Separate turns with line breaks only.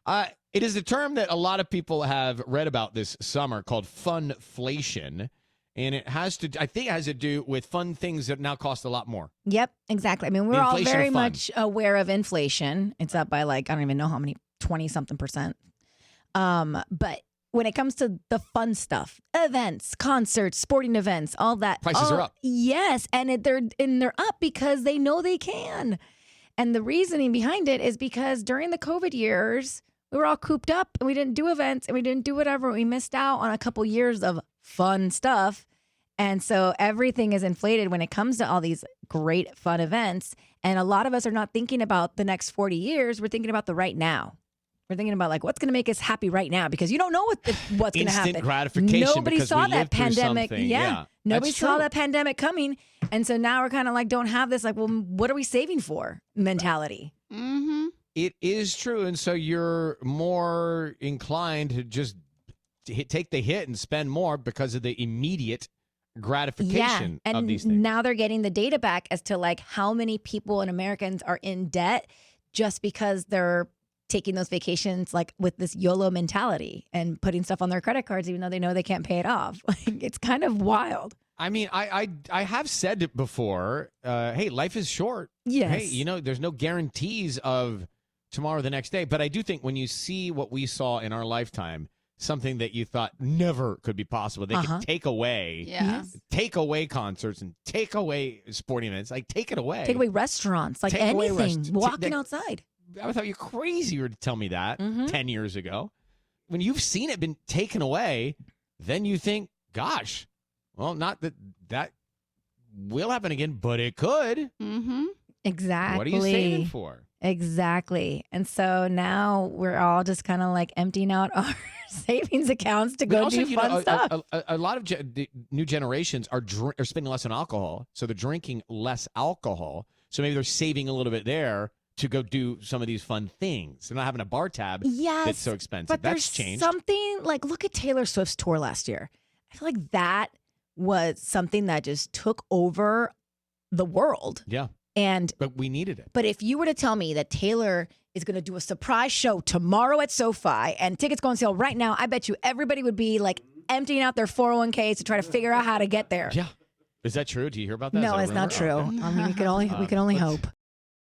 It is a term that a lot of people have read about this summer called funflation. And it has to, I think it has to do with fun things that now cost a lot more.
Yep, exactly. I mean, we're all very much aware of inflation. It's up by like, I don't even know how many, 20-something%. But when it comes to the fun stuff, events, concerts, sporting events, all that.
Prices are up.
Yes, and they're up because they know they can. And the reasoning behind it is because during the COVID years, we were all cooped up and we didn't do events and we didn't do whatever. We missed out on a couple years of fun stuff. And so everything is inflated when it comes to all these great fun events. And a lot of us are not thinking about the next 40 years. We're thinking about the right now. We're thinking about like what's going to make us happy right now because you don't know what's going to happen.
Instant gratification.
Nobody saw that pandemic.
Yeah.
Nobody saw that pandemic coming. And so now we're kind of like don't have this like, well, what are we saving for mentality?
Mm-hmm.
It is true. And so you're more inclined to just take the hit and spend more because of the immediate gratification of these things.
Now they're getting the data back as to like how many people and Americans are in debt just because they're taking those vacations like with this YOLO mentality and putting stuff on their credit cards even though they know they can't pay it off. Like it's kind of wild.
I mean, I have said it before. Hey, life is short.
Yes.
Hey, there's no guarantees of tomorrow or the next day. But I do think when you see what we saw in our lifetime, something that you thought never could be possible, they could take away, take away concerts and take away sporting events, like take it away.
Take away restaurants, like anything, walking outside.
I thought you were crazy to tell me that 10 years ago. When you've seen it been taken away, then you think, gosh, well, not that will happen again, but it could.
Mm-hmm.
Exactly.
What are you saving for?
Exactly. And so now we're all just kind of like emptying out our savings accounts to go
also,
do fun stuff.
A lot of the new generations are spending less on alcohol, so they're drinking less alcohol. So maybe they're saving a little bit there to go do some of these fun things. They're not having a bar tab that's so expensive.
But
that's changed.
Something like look at Taylor Swift's tour last year. I feel like that was something that just took over the world.
Yeah. But we needed it.
But if you were to tell me that Taylor is going to do a surprise show tomorrow at SoFi and tickets go on sale right now, I bet you everybody would be like emptying out their 401ks to try to figure out how to get there.
Yeah. Is that true? Do you hear about that?
No, it's not true. I mean, we can only hope.